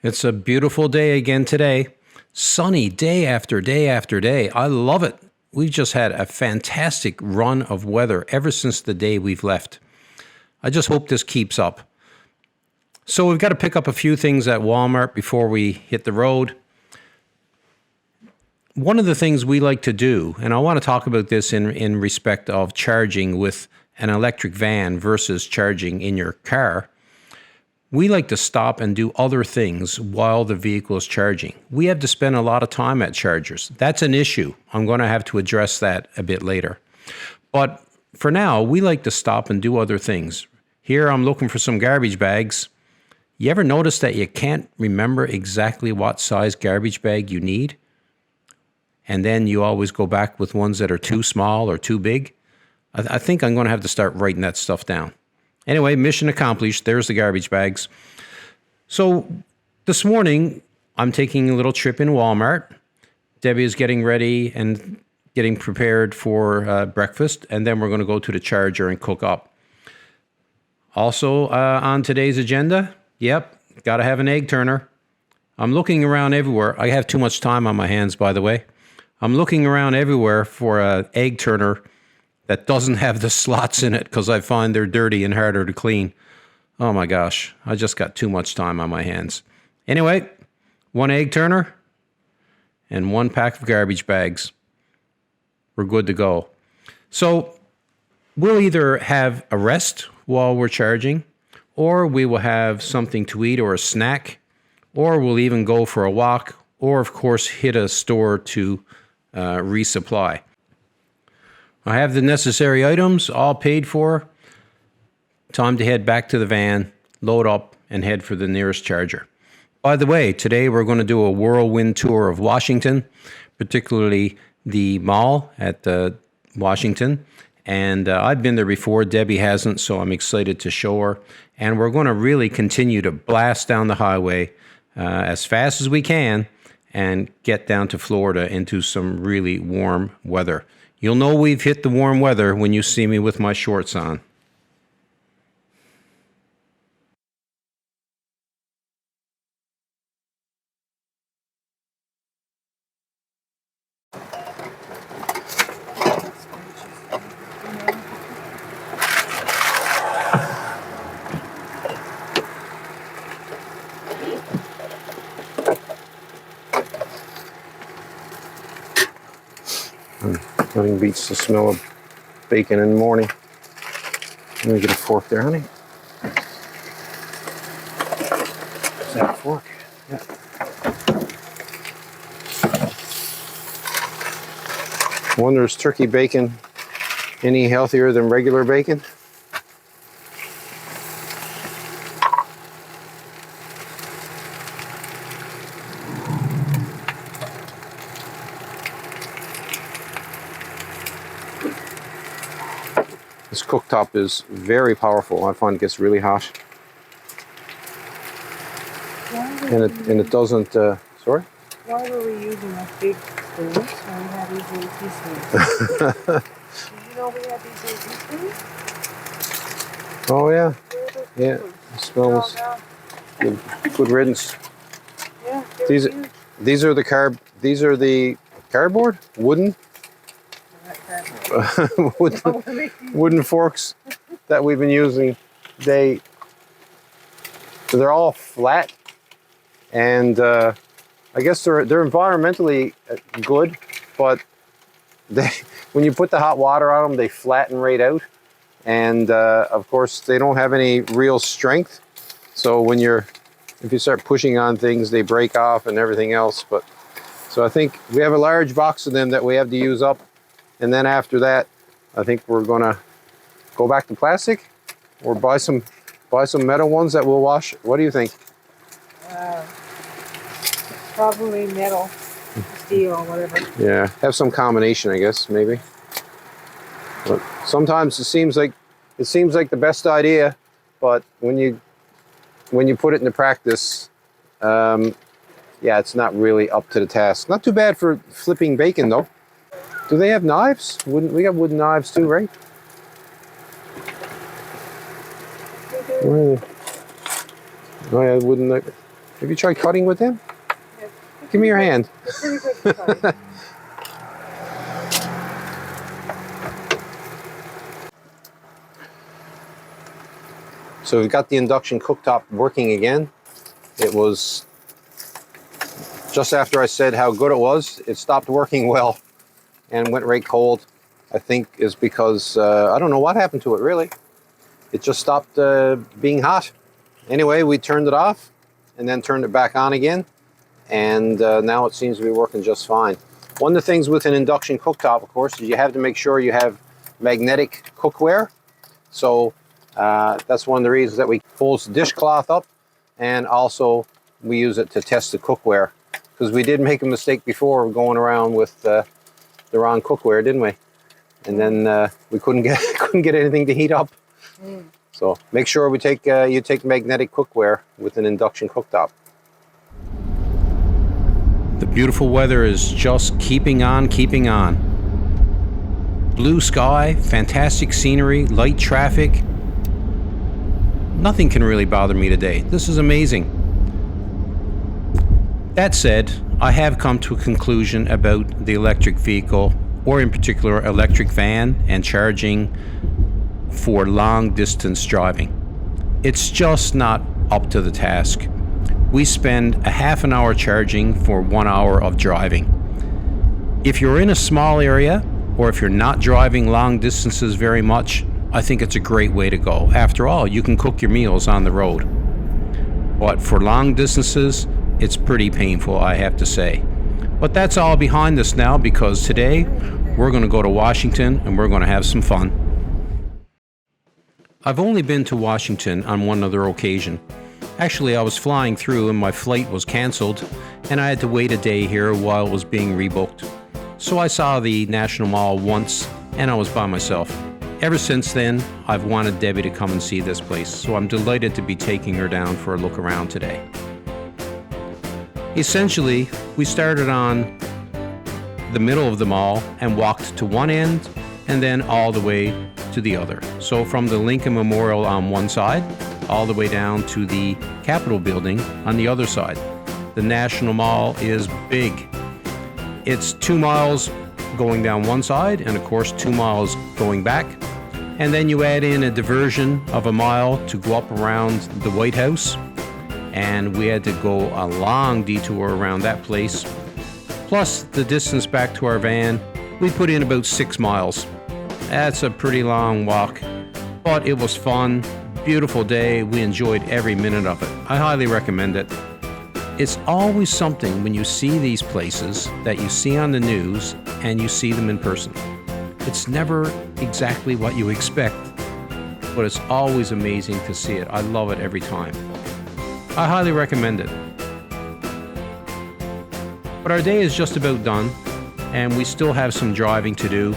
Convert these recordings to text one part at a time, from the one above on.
It's a beautiful day again today. Sunny day after day after day. I love it. We've just had a fantastic run of weather ever since the day we've left. I just hope this keeps up. So we've got to pick up a few things at Walmart before we hit the road. One of the things we like to do, and I want to talk about this in respect of charging with an electric van versus charging in your car, we like to stop and do other things while the vehicle is charging. We have to spend a lot of time at chargers. That's an issue. I'm going to have to address that a bit later. But for now, we like to stop and do other things. Here I'm looking for some garbage bags. You ever notice that you can't remember exactly what size garbage bag you need? And then you always go back with ones that are too small or too big? I think I'm going to have to start writing that stuff down. Anyway, mission accomplished. There's the garbage bags. So this morning, I'm taking a little trip in Walmart. Debbie is getting ready and getting prepared for breakfast, and then we're going to go to the charger and cook up. Also on today's agenda, got to have an egg turner. I'm looking around everywhere. I have too much time on my hands, by the way. I'm looking around everywhere for an egg turner that doesn't have the slots in it because I find they're dirty and harder to clean. Oh my gosh, I just got too much time on my hands. Anyway, one egg turner and one pack of garbage bags. We're good to go. So we'll either have a rest while we're charging, or we will have something to eat or a snack, or we'll even go for a walk, or of course hit a store to resupply. I have the necessary items all paid for. Time to head back to the van, load up, and head for the nearest charger. By the way, today we're going to do a whirlwind tour of Washington, particularly the mall at Washington. And I've been there before. Debbie hasn't, so I'm excited to show her. And we're going to really continue to blast down the highway as fast as we can and get down to Florida into some really warm weather. You'll know we've hit the warm weather when you see me with my shorts on. Nothing beats the smell of bacon in the morning. Let me get a fork there, honey. Is that a fork? Yeah. I wonder, is turkey bacon any healthier than regular bacon? This cooktop is very powerful. I find it gets really hot. And it doesn't, sorry? Why were we using a big spoons when we had these little teaspoons? Did you know we had these little teaspoons? Oh yeah. Yeah. It smells good. Good riddance. Yeah. These are the cardboard? Wooden? wooden forks that we've been using. They're all flat, and I guess they're environmentally good, but when you put the hot water on them, they flatten right out, and of course they don't have any real strength. So if you start pushing on things, they break off and everything else. But so I think we have a large box of them that we have to use up. And then after that, I think we're gonna go back to plastic or buy some metal ones that we'll wash. What do you think? Probably metal, steel, whatever. Yeah, have some combination, I guess, maybe. But sometimes it seems like the best idea, but when you put it into practice, yeah, it's not really up to the task. Not too bad for flipping bacon though. Do they have knives? We got wooden knives too, right? Where are they? Oh yeah, wooden knife. Have you tried cutting with them? Yes. Give me your hand. It's pretty good to try. So we've got the induction cooktop working again. It was just after I said how good it was, it stopped working well and went right cold. I think is because, I don't know what happened to it really. It just stopped being hot. Anyway, we turned it off and then turned it back on again. And now it seems to be working just fine. One of the things with an induction cooktop, of course, is you have to make sure you have magnetic cookware. So that's one of the reasons that we fold the dishcloth up, and also we use it to test the cookware. Because we did make a mistake before going around with the wrong cookware, didn't we? And then we couldn't get anything to heat up. So make sure we take you take magnetic cookware with an induction cooktop. The beautiful weather is just keeping on, keeping on. Blue sky, fantastic scenery, light traffic. Nothing can really bother me today. This is amazing. That said, I have come to a conclusion about the electric vehicle, or in particular electric van and charging for long distance driving. It's just not up to the task. We spend a half an hour charging for 1 hour of driving. If you're in a small area, or if you're not driving long distances very much, I think it's a great way to go. After all, you can cook your meals on the road. But for long distances, it's pretty painful, I have to say. But that's all behind us now, because today we're going to go to Washington and we're going to have some fun. I've only been to Washington on one other occasion. Actually, I was flying through and my flight was canceled, and I had to wait a day here while it was being rebooked. So I saw the National Mall once, and I was by myself. Ever since then, I've wanted Debbie to come and see this place, so I'm delighted to be taking her down for a look around today. Essentially, we started on the middle of the mall and walked to one end and then all the way to the other. So from the Lincoln Memorial on one side, all the way down to the Capitol building on the other side. The National Mall is big. It's 2 miles going down one side and of course 2 miles going back. And then you add in a diversion of a mile to go up around the White House. And we had to go a long detour around that place. Plus the distance back to our van, we put in about 6 miles. That's a pretty long walk, but it was fun. Beautiful day. We enjoyed every minute of it. I highly recommend it. It's always something when you see these places that you see on the news and you see them in person. It's never exactly what you expect, but it's always amazing to see it. I love it every time. I highly recommend it. But our day is just about done, and we still have some driving to do.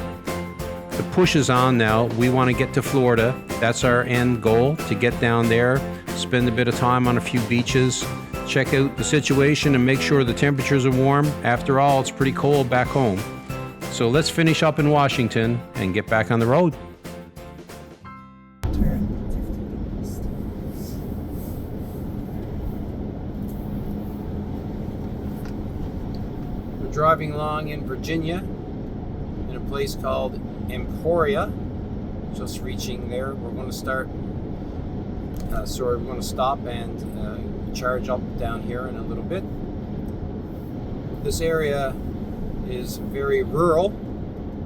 The push is on now. We want to get to Florida. That's our end goal, to get down there, spend a bit of time on a few beaches, check out the situation and make sure the temperatures are warm. After all, it's pretty cold back home. So let's finish up in Washington and get back on the road. We're driving along in Virginia in a place called Emporia. Just reaching there. We're going to start, we're going to stop and charge up down here in a little bit. This area is very rural,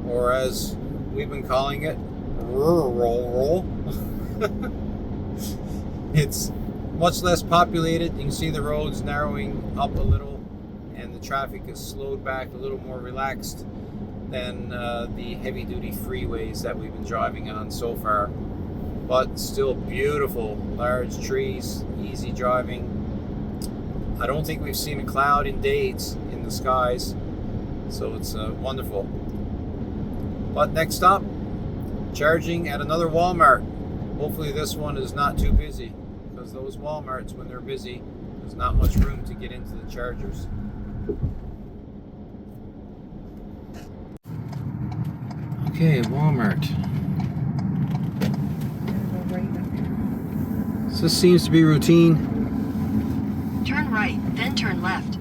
or as we've been calling it, rural. It's much less populated. You can see the roads narrowing up a little, and the traffic is slowed back, a little more relaxed than the heavy-duty freeways that we've been driving on so far. But still beautiful, large trees, easy driving. I don't think we've seen a cloud in days in the skies, so it's wonderful. But next stop, charging at another Walmart. Hopefully this one is not too busy, because those Walmarts, when they're busy, there's not much room to get into the chargers. Okay, Walmart. So this seems to be routine. Turn right. then turn left.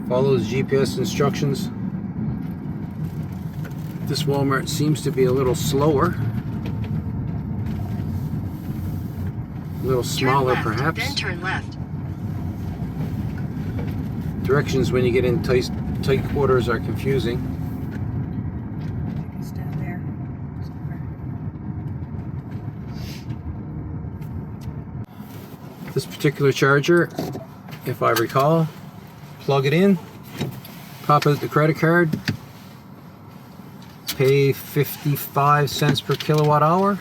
Follows GPS instructions. This Walmart seems to be a little slower. A little smaller, Turn left, perhaps. then turn left. Directions when you get in tight quarters are confusing. You can stand there. This particular charger, if I recall, plug it in, pop out the credit card, pay 55 cents per kilowatt hour,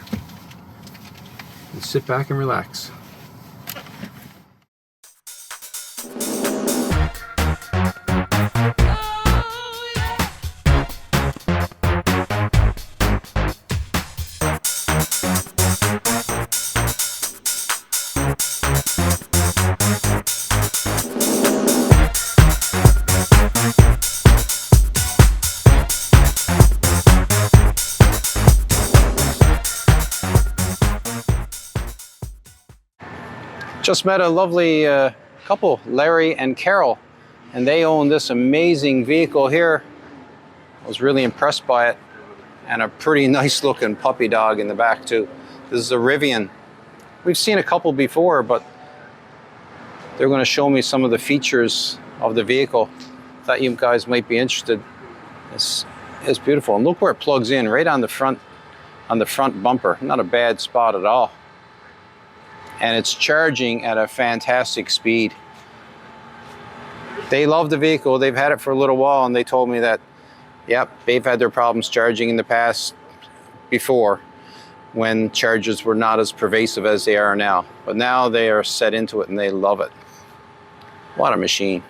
and sit back and relax. Just met a lovely couple, Larry and Carol, and they own this amazing vehicle here. I was really impressed by it, and a pretty nice looking puppy dog in the back too. This is a Rivian. We've seen a couple before, but they're going to show me some of the features of the vehicle. Thought you guys might be interested. It's beautiful, and look where it plugs in, right on the front bumper. Not a bad spot at all. And it's charging at a fantastic speed. They love the vehicle. They've had it for a little while, and they told me that, yep, they've had their problems charging in the past before when chargers were not as pervasive as they are now. But now they are set into it and they love it. What a machine.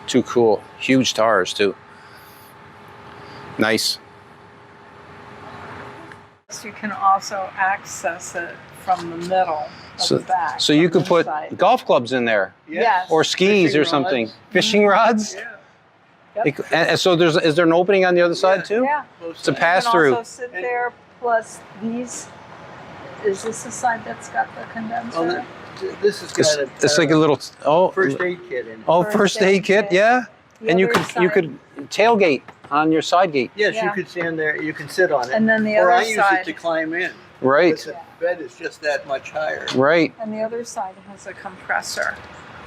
Too cool. Huge tires too. Nice. You can also access it from the middle of the back. So you could put inside. golf clubs in there, Yes. or skis Fishing or something. rods. Fishing rods? Yeah. Yep. And so is there an opening on the other side too? Yeah. It's a You pass can through. also sit there, plus these. Is this the side that's got the condenser? Oh, this has got a It's like a little first aid kit in it. first aid kit, yeah. The And you other could side. tailgate on your side gate. Yes, Yeah. you could stand there. You can sit on it. And then the or other I use side. it to climb in. Right, Because the bed is just that much higher. right. And the other side has a compressor.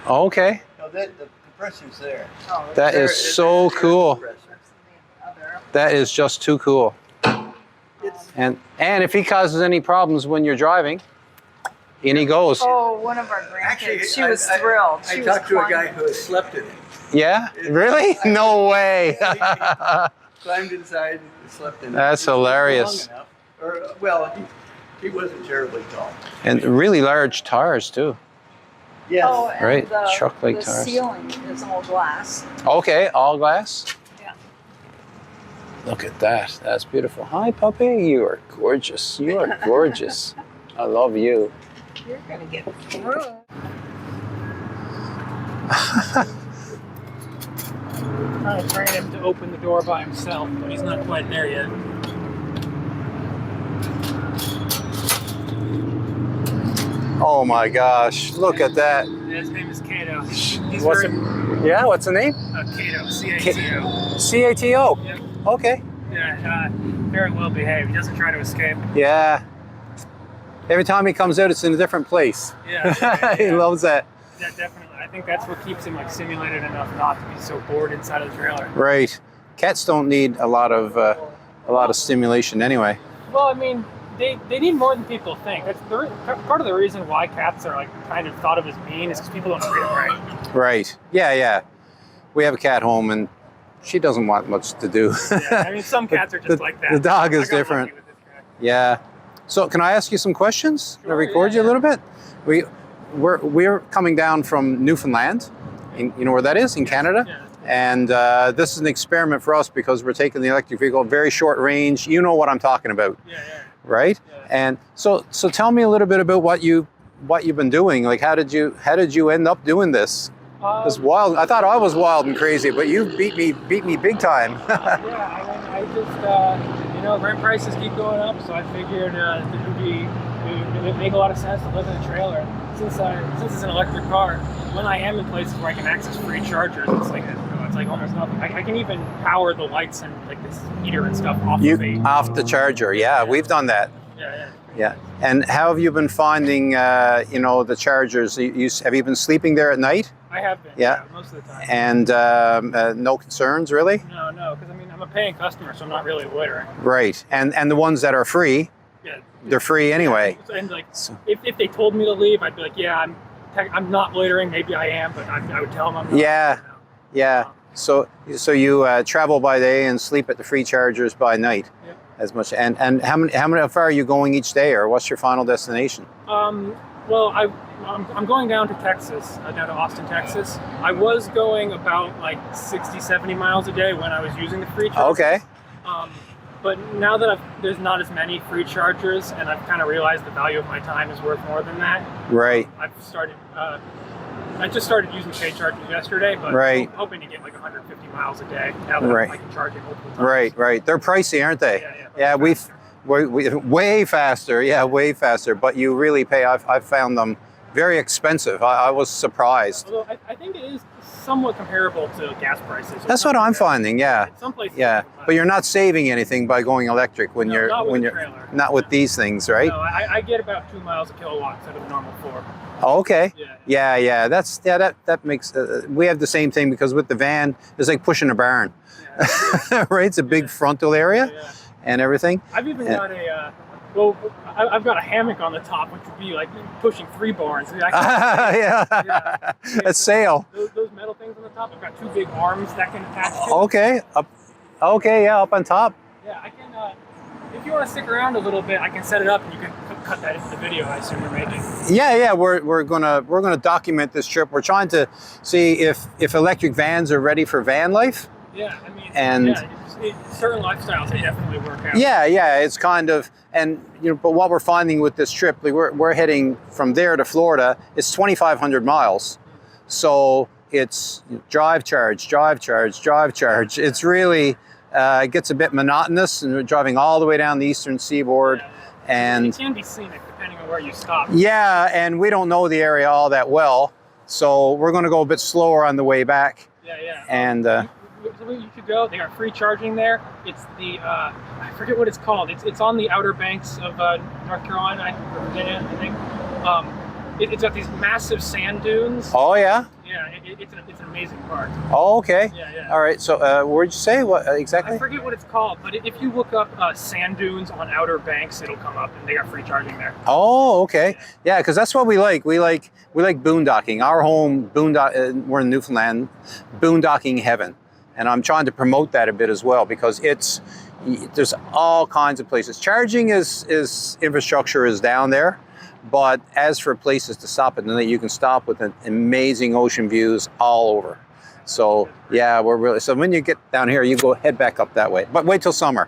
Okay. No, the compressor's there. Oh, That There- is there's so a cool. compressor. other. That is just too cool. It's, And if he causes any problems when you're driving, in he goes. Oh, one of our grandkids. actually, She was thrilled. I She talked was to a guy climbing. who has slept in it. Yeah? Really? No way. Climbed inside and slept in it. That's It was hilarious. long enough. Or, well, he wasn't terribly tall. And really large tires too. Yes. Oh, and Right, the, truck-like the tires. ceiling is all glass. Okay, all glass. Yeah. Look at that. That's beautiful. Hi, puppy. You are gorgeous. You are gorgeous. I love you. You're gonna get through. Trying to train him to open the door by himself, but he's not quite there yet. Oh my gosh. Look at that. His name is Kato. He's What's very Yeah, what's the name? Kato, C-A-T-O. C-A-T-O. Yep. Okay. Yeah, very well behaved. He doesn't try to escape. Yeah. Every time he comes out, it's in a different place. Yeah, He loves that. Yeah, definitely. I think that's what keeps him like simulated enough not to be so bored inside of the trailer. Right. Cats don't need a lot of stimulation anyway. Well, I mean, they need more than people think. That's part of the reason why cats are like kind of thought of as mean is because people don't treat them right. Right. Yeah, yeah. We have a cat home and she doesn't want much to do. Yeah, I mean, some cats are just like that. The dog is I got different. lucky with this cat. Yeah. So can I ask you some questions? Can I record yeah, you a little bit? We're coming down from Newfoundland. You know where that is? In Canada? Yeah. And this is an experiment for us because we're taking the electric vehicle, very short range. You know what I'm talking about, Yeah, yeah. right? Yeah. And so tell me a little bit about what you've been doing. Like how did you end up doing this? It's wild. I thought I was wild and crazy, but you beat me big time. Yeah, I mean, I just, rent prices keep going up, so I figured it would be it make a lot of sense to live in a trailer. Since it's an electric car, when I am in places where I can access free chargers, it's like almost nothing. I can even power the lights and like this heater and stuff off off the charger. Yeah, we've done that. Yeah. And how have you been finding, the chargers? Have you been sleeping there at night? I have been. Yeah. Most of the time. And no concerns, really? No, because I'm a paying customer, so I'm not really loitering. Right. And the ones that are free, yeah, they're free anyway. And like, if they told me to leave, I'd be like, yeah, I'm not loitering. Maybe I am, but I would tell them I'm not. Yeah. So you travel by day and sleep at the free chargers by night. Yeah. As much. And how far are you going each day, or what's your final destination? Well, I'm going down to Texas, down to Austin, Texas. I was going about like 60, 70 miles a day when I was using the free chargers. Okay. But now that there's not as many free chargers, and I've kind of realized the value of my time is worth more than that. Right. I just started using paid chargers yesterday, but I'm hoping to get like 150 miles a day now that I can charge it multiple times. Right. They're pricey, aren't they? Yeah. We way faster. Yeah, way faster. But you really pay. I've found them very expensive. I was surprised. Although I think it is somewhat comparable to gas prices. That's what I'm finding. Yeah. Some places. Yeah, but you're not saving anything by going electric when you're not with these things, right? No, I get about 2 miles a kilowatt instead of the normal 4. Oh, okay. Yeah. That makes. We have the same thing because with the van, it's like pushing a barn, right? It's a big frontal area and everything. I've even got I've got a hammock on the top, which would be like pushing 3 barns. A sail. Those metal things on the top. I've got 2 big arms that can attach to. Okay. Up on top. Yeah, I can. If you want to stick around a little bit, I can set it up, and you can cut that into the video. I assume you're making. Yeah. We're gonna document this trip. We're trying to see if electric vans are ready for van life. Yeah, I mean, certain lifestyles they definitely work out. Yeah. It's kind of, and but what we're finding with this trip, we're heading from there to Florida. It's 2,500 miles, so it's drive charge. It's really. It gets a bit monotonous, and we're driving all the way down the eastern seaboard, and it can be scenic depending on where you stop. Yeah, and we don't know the area all that well, so we're going to go a bit slower on the way back. Yeah. And you should go. They got free charging there. It's the I forget what it's called. It's on the outer banks of North Carolina, or Virginia, I think. It's got these massive sand dunes. Oh yeah. Yeah, it's an amazing park. Oh, okay. Yeah. All right. So, where'd you say what exactly? I forget what it's called, but if you look up sand dunes on Outer Banks, it'll come up, and they got free charging there. Oh, okay. Yeah, because that's what we like. We like boondocking. Our home we're in Newfoundland, boondocking heaven, and I'm trying to promote that a bit as well because there's all kinds of places. Charging is infrastructure is down there. But as for places to stop at night, you can stop with amazing ocean views all over. So yeah, so when you get down here, you head back up that way. But wait till summer,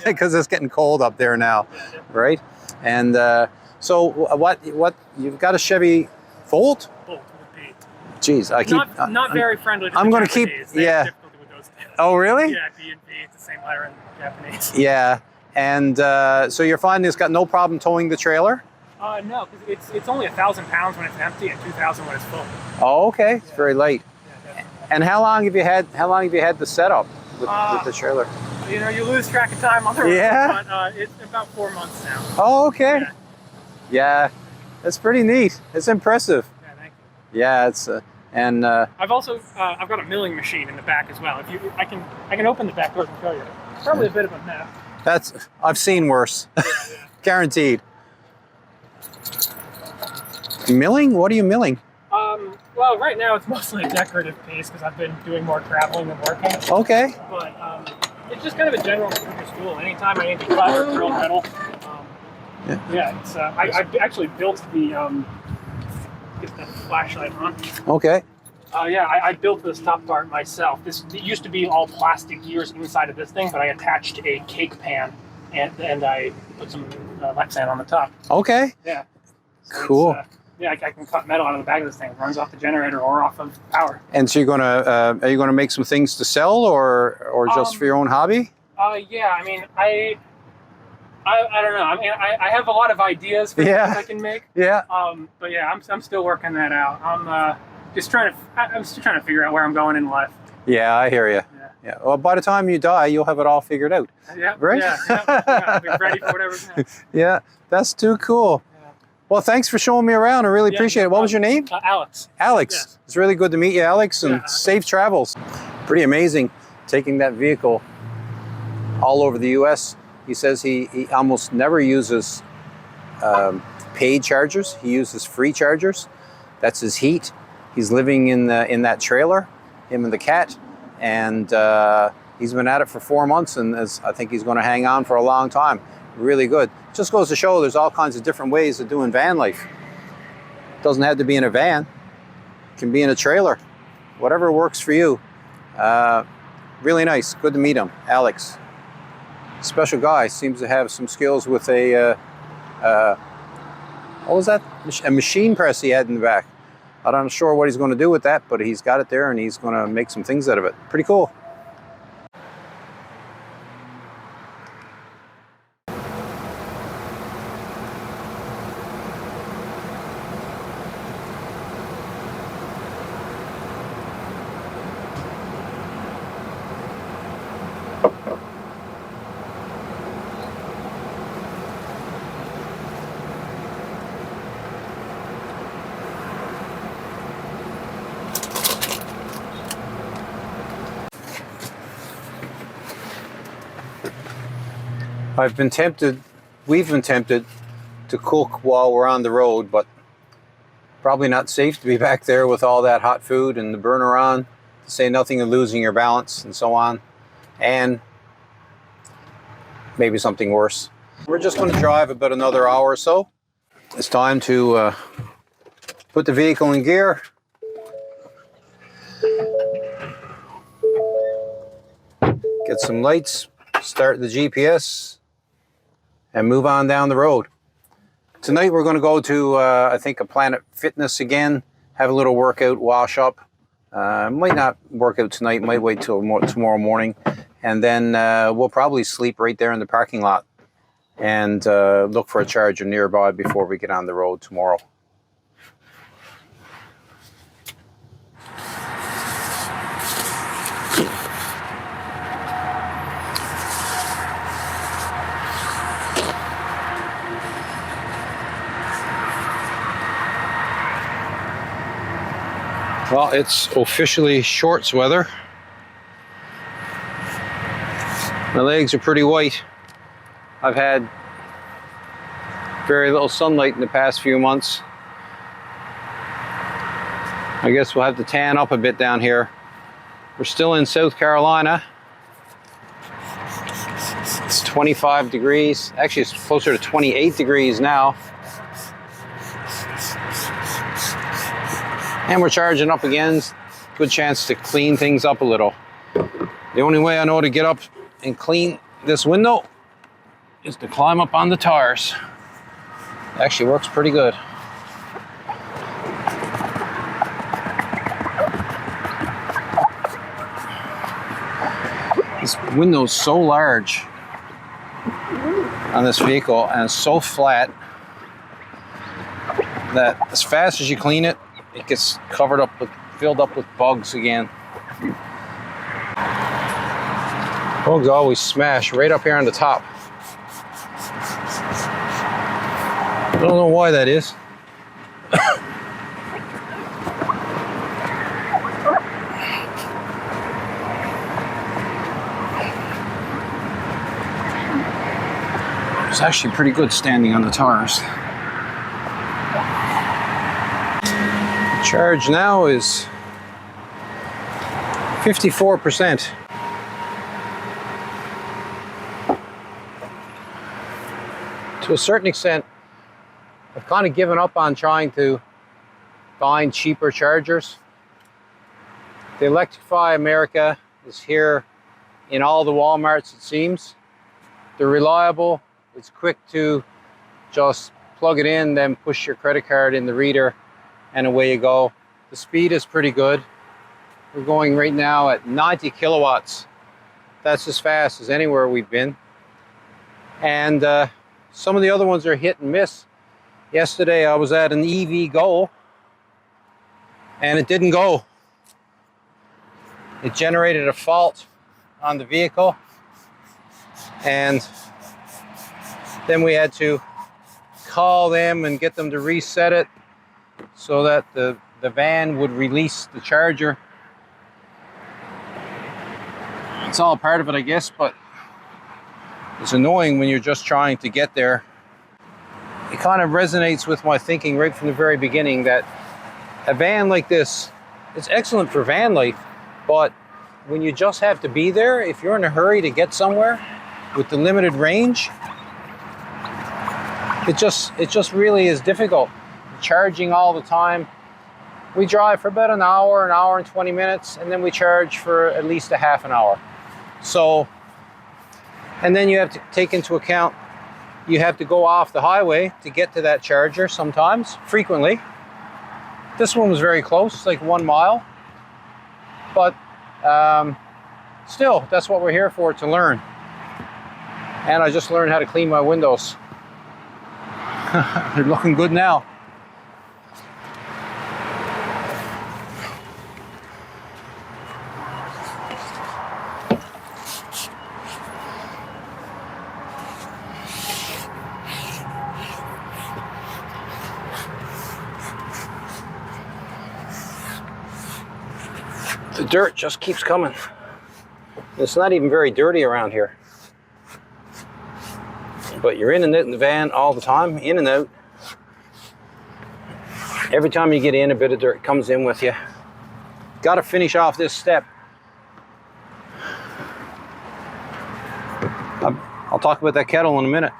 because it's getting cold up there now, right? And so what you've got a Chevy Volt? Volt with a B. Jeez, I keep not very friendly. To I'm the going to keep difficulty with those two. Oh really? Yeah, B and B. It's the same letter in Japanese. Yeah, and so you're finding it's got no problem towing the trailer? No, because it's only 1,000 pounds when it's empty and 2,000 when it's full. Oh, okay. It's very light. Yeah, and how long have you had the setup with the trailer? You lose track of time on the road, but it's about 4 months now. Oh, okay. Yeah, that's pretty neat. It's impressive. Yeah, thank you. Yeah, it's and I've also I've got a milling machine in the back as well. I can open the back door and show you. It's probably a bit of a mess. I've seen worse. Guaranteed. Milling? What are you milling? Well, right now it's mostly a decorative piece because I've been doing more traveling than working. Okay. But it's just kind of a general tool. Anytime I need to cut or drill metal. It's I actually built the get the flashlight on. Okay. I built this top part myself. It used to be all plastic gears inside of this thing, but I attached a cake pan and I put some Lexan on the top. Okay. Yeah. So cool. I can cut metal out of the back of this thing. It runs off the generator or off of power. And so are you gonna make some things to sell or just for your own hobby? Yeah. I mean, I don't know. I mean, I have a lot of ideas for Yeah. things I can make. Yeah. But yeah, I'm still working that out. I'm still trying to figure out where I'm going in life. Yeah, I hear you. Yeah. Yeah. Well, by the time you die, you'll have it all figured out. Yeah. Right? Yeah. I'll be ready for whatever's next. Yeah, that's too cool. Yeah. Well, thanks for showing me around. I really Yeah, appreciate no it. What was your name? Alex. Alex. Yes. It's really good to meet you, Alex, and Yeah. safe travels. Pretty amazing taking that vehicle all over the U.S. He says he almost never uses paid chargers. He uses free chargers. That's his heat. He's living in that trailer, him and the cat, and he's been at it for 4 months, and I think he's going to hang on for a long time. Really good. Just goes to show there's all kinds of different ways of doing van life. Doesn't have to be in a van. It can be in a trailer. Whatever works for you. Really nice. Good to meet him, Alex. Special guy. Seems to have some skills with a what was that? A machine press he had in the back. I'm not sure what he's going to do with that, but he's got it there and he's going to make some things out of it. Pretty cool. We've been tempted to cook while we're on the road, but probably not safe to be back there with all that hot food and the burner on, to say nothing of losing your balance and so on, and maybe something worse. We're just going to drive about another hour or so. It's time to put the vehicle in gear. Get some lights, start the GPS, and move on down the road. Tonight we're going to go to, I think, a Planet Fitness again, have a little workout, wash up. Might not work out tonight, might wait till tomorrow morning. And then we'll probably sleep right there in the parking lot and look for a charger nearby before we get on the road tomorrow. Well, it's officially shorts weather. My legs are pretty white. I've had very little sunlight in the past few months. I guess we'll have to tan up a bit down here. We're still in South Carolina. It's 25 degrees. Actually, it's closer to 28 degrees now. And we're charging up again. Good chance to clean things up a little. The only way I know to get up and clean this window is to climb up on the tires. It actually works pretty good. This window's so large on this vehicle and it's so flat that as fast as you clean it, it gets filled up with bugs again. Bugs always smash right up here on the top. I don't know why that is. It's actually pretty good standing on the tires. Charge now is 54%. To a certain extent, I've kind of given up on trying to find cheaper chargers. The Electrify America is here in all the Walmarts, it seems. They're reliable. It's quick to just plug it in, then push your credit card in the reader, and away you go. The speed is pretty good. We're going right now at 90 kilowatts. That's as fast as anywhere we've been. And some of the other ones are hit and miss. Yesterday I was at an EV Go and it didn't go. It generated a fault on the vehicle, and then we had to call them and get them to reset it so that the van would release the charger. It's all part of it, I guess, but it's annoying when you're just trying to get there. It kind of resonates with my thinking right from the very beginning that a van like this, it's excellent for van life, but when you just have to be there, if you're in a hurry to get somewhere with the limited range, it just really is difficult. Charging all the time. We drive for about an hour and 20 minutes, and then we charge for at least a half an hour. So, and then you have to take into account, you have to go off the highway to get to that charger sometimes, frequently. This one was very close, like 1 mile. But still, that's what we're here for, to learn. And I just learned how to clean my windows. They're looking good now. The dirt just keeps coming. It's not even very dirty around here. But you're in and out in the van all the time, in and out. Every time you get in, a bit of dirt comes in with you. Got to finish off this step. I'll talk about that kettle in a minute.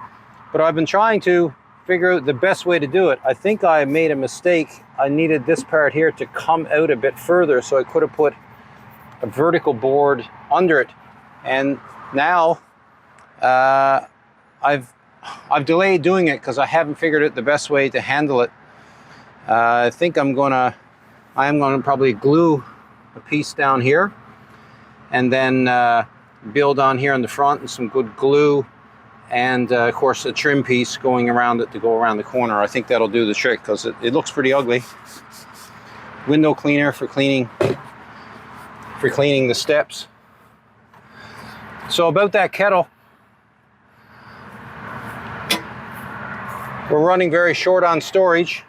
But I've been trying to figure out the best way to do it. I think I made a mistake. I needed this part here to come out a bit further, so I could have put a vertical board under it. And now I've delayed doing it because I haven't figured out the best way to handle it. I think I am gonna probably glue a piece down here, and then build on here on the front and some good glue, and of course a trim piece going around it to go around the corner. I think that'll do the trick because it looks pretty ugly. Window cleaner for cleaning the steps. So about that kettle, we're running very short on storage.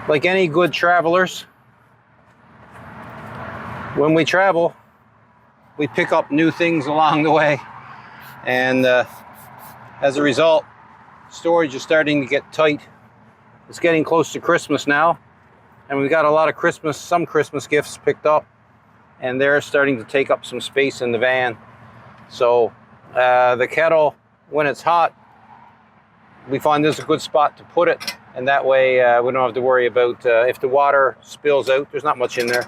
Like any good travelers, when we travel, we pick up new things along the way, and as a result, storage is starting to get tight. It's getting close to Christmas now, and we've got a lot of some Christmas gifts picked up, and they're starting to take up some space in the van. So the kettle, when it's hot, we find this a good spot to put it, and that way we don't have to worry about if the water spills out. There's not much in there.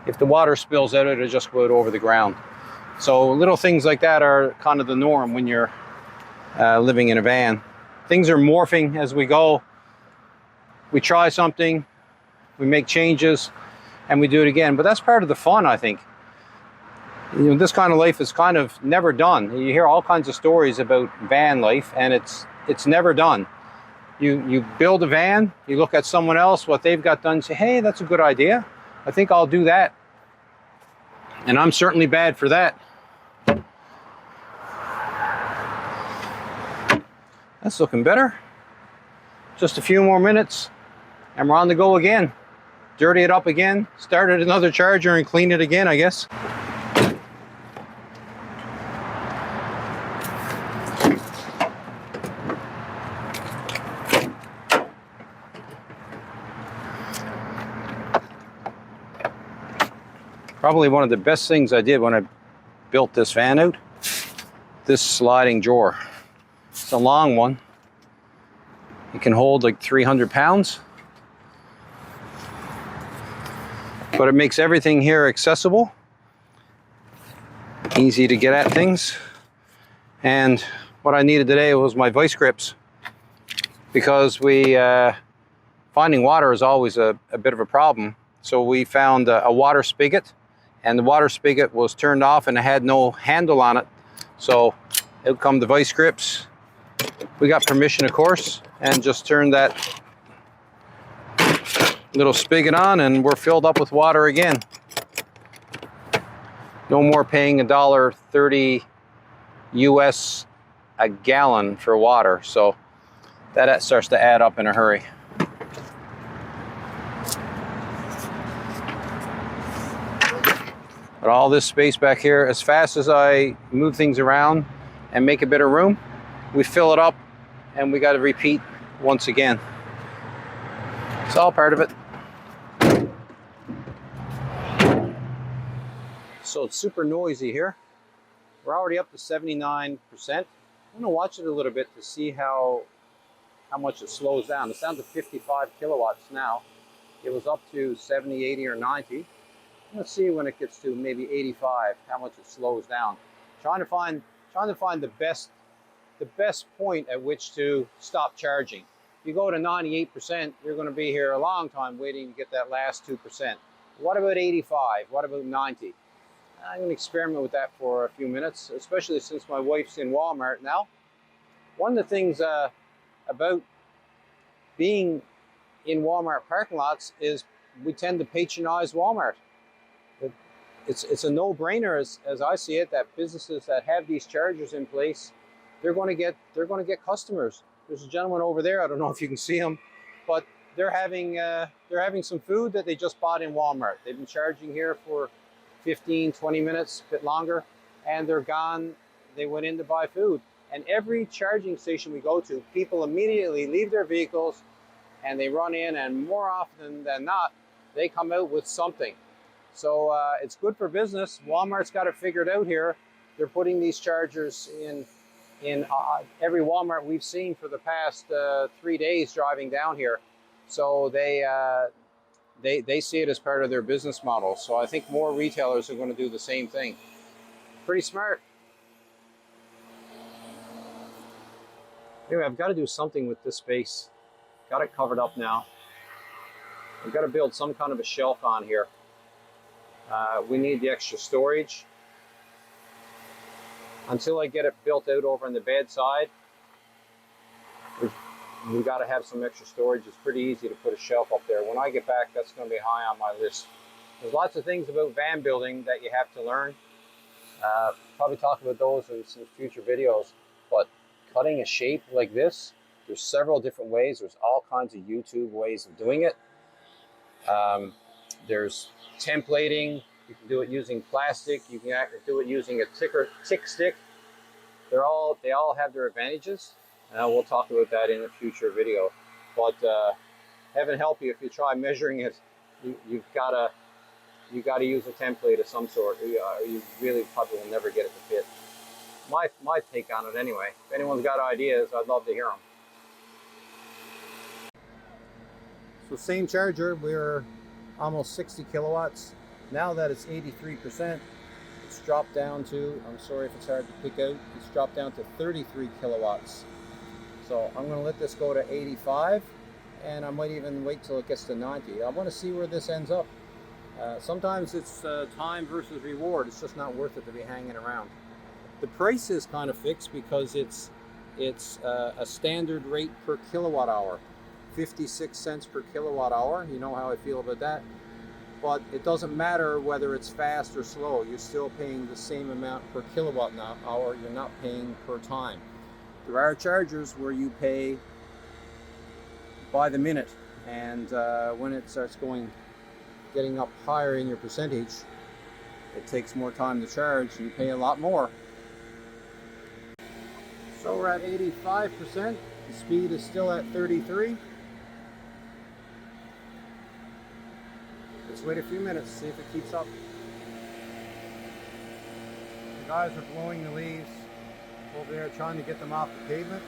If the water spills out, it'll just go out over the ground. So little things like that are kind of the norm when you're living in a van. Things are morphing as we go. We try something, we make changes, and we do it again. But that's part of the fun, I think. You know, this kind of life is kind of never done. You hear all kinds of stories about van life, and it's never done. You build a van, you look at someone else, what they've got done, say, hey, that's a good idea. I think I'll do that. And I'm certainly bad for that. That's looking better. Just a few more minutes and we're on the go again. Dirty it up again, started another charger and clean it again, I guess. Probably one of the best things I did when I built this van out, this sliding drawer. It's a long one. It can hold like 300 pounds. But it makes everything here accessible. Easy to get at things. And what I needed today was my vice grips, because finding water is always a bit of a problem. So we found a water spigot, and the water spigot was turned off and it had no handle on it. So out come the vice grips, We got permission, of course, and just turned that little spigot on and we're filled up with water again. No more paying $1.30 US a gallon for water, so that starts to add up in a hurry. But all this space back here, as fast as I move things around and make a bit of room, we fill it up and we got to repeat once again. It's all part of it. So it's super noisy here. We're already up to 79%. I'm gonna watch it a little bit to see how much it slows down. It's down to 55 kilowatts now. It was up to 70, 80, or 90. Let's see when it gets to maybe 85, how much it slows down. Trying to find the best point at which to stop charging. If you go to 98%, you're going to be here a long time waiting to get that last 2%. What about 85? What about 90? I'm going to experiment with that for a few minutes, especially since my wife's in Walmart now. One of the things about being in Walmart parking lots is we tend to patronize Walmart. It's a no-brainer as I see it, that businesses that have these chargers in place, they're going to get customers. There's a gentleman over there. I don't know if you can see him, but they're having some food that they just bought in Walmart. They've been charging here for 15, 20 minutes, a bit longer, and they're gone. They went in to buy food. And every charging station we go to, people immediately leave their vehicles and they run in, and more often than not, they come out with something. So it's good for business. Walmart's got it figured out here. They're putting these chargers in every Walmart we've seen for the past 3 days driving down here. So they see it as part of their business model. So I think more retailers are going to do the same thing. Pretty smart. Anyway, I've got to do something with this space. Got it covered up now. I've got to build some kind of a shelf on here. We need the extra storage. Until I get it built out over on the bedside, we've got to have some extra storage. It's pretty easy to put a shelf up there. When I get back, that's going to be high on my list. There's lots of things about van building that you have to learn. Probably talk about those in some future videos. But cutting a shape like this, there's several different ways. There's all kinds of YouTube ways of doing it. There's templating. You can do it using plastic. You can do it using a tick stick. They all have their advantages. We'll talk about that in a future video. But heaven help you if you try measuring it. You've got to use a template of some sort. You really probably will never get it to fit. My take on it anyway. If anyone's got ideas, I'd love to hear them. So same charger, we're almost 60 kilowatts. Now that it's 83%, it's dropped down to, I'm sorry if it's hard to pick out, it's dropped down to 33 kilowatts. So I'm going to let this go to 85, and I might even wait till it gets to 90. I want to see where this ends up. Sometimes it's time versus reward. It's just not worth it to be hanging around. The price is kind of fixed because it's a standard rate per kilowatt hour. 56 cents per kilowatt hour. You know how I feel about that. But it doesn't matter whether it's fast or slow. You're still paying the same amount per kilowatt hour. You're not paying per time. There are chargers where you pay by the minute, and when it starts getting up higher in your percentage, it takes more time to charge and you pay a lot more. So we're at 85%. The speed is still at 33. Let's wait a few minutes, see if it keeps up. The guys are blowing the leaves over there, trying to get them off the pavement.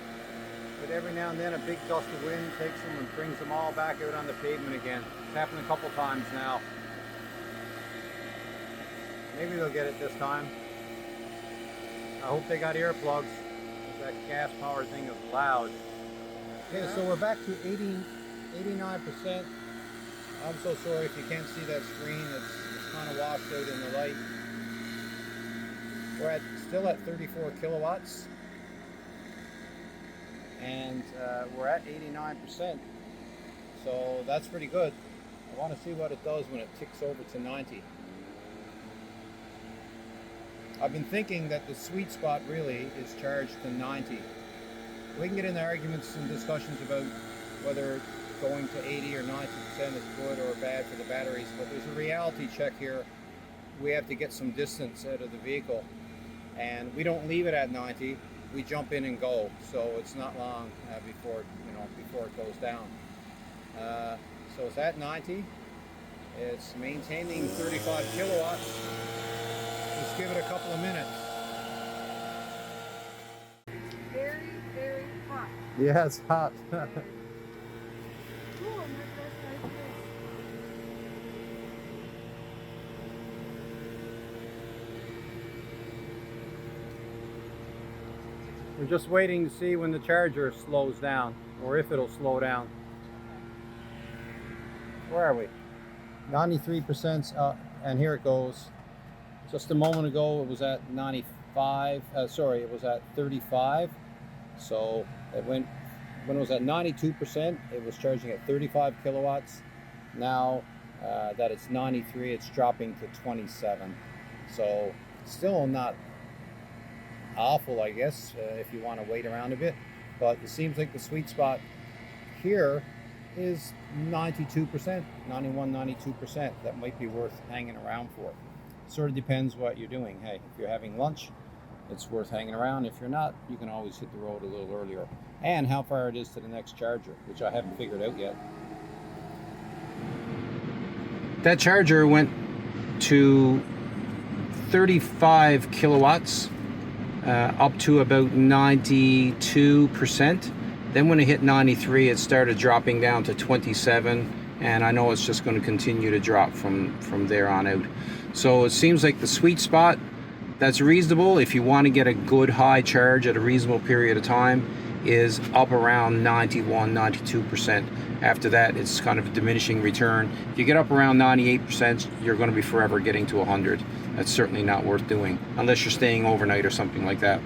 But every now and then a big gust of wind takes them and brings them all back out on the pavement again. It's happened a couple times now. Maybe they'll get it this time. I hope they got earplugs. That gas powered thing is loud. Okay, so we're back to 89%. I'm so sorry if you can't see that screen. It's kind of washed out in the light. We're still at 34 kilowatts. and we're at 89%. So that's pretty good. I want to see what it does when it ticks over to 90. I've been thinking that the sweet spot really is charged to 90. We can get into arguments and discussions about whether going to 80 or 90% is good or bad for the batteries, but there's a reality check here. We have to get some distance out of the vehicle, and we don't leave it at 90. We jump in and go, so it's not long before it goes down. So it's at 90. It's maintaining 35 kilowatts. Just give it a couple of minutes. Very, very hot. Yeah, it's hot. Ooh, I'm not gonna start this. We're just waiting to see when the charger slows down, or if it'll slow down. Where are we? 93%, and here it goes. Just a moment ago it was at 95, it was at 35. So it went, when it was at 92%, it was charging at 35 kilowatts. Now that it's 93, it's dropping to 27. So still not awful, I guess, if you want to wait around a bit. But it seems like the sweet spot here is 92%, 91, 92%. That might be worth hanging around for. Sort of depends what you're doing. Hey, if you're having lunch, it's worth hanging around. If you're not, you can always hit the road a little earlier. And how far it is to the next charger, which I haven't figured out yet. That charger went to 35 kilowatts, up to about 92%. Then when it hit 93, it started dropping down to 27, and I know it's just going to continue to drop from there on out. So it seems like the sweet spot that's reasonable if you want to get a good high charge at a reasonable period of time is up around 91, 92%. After that, it's kind of a diminishing return. If you get up around 98%, you're going to be forever getting to 100. That's certainly not worth doing unless you're staying overnight or something like that.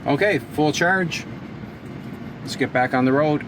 Okay, full charge. Let's get back on the road.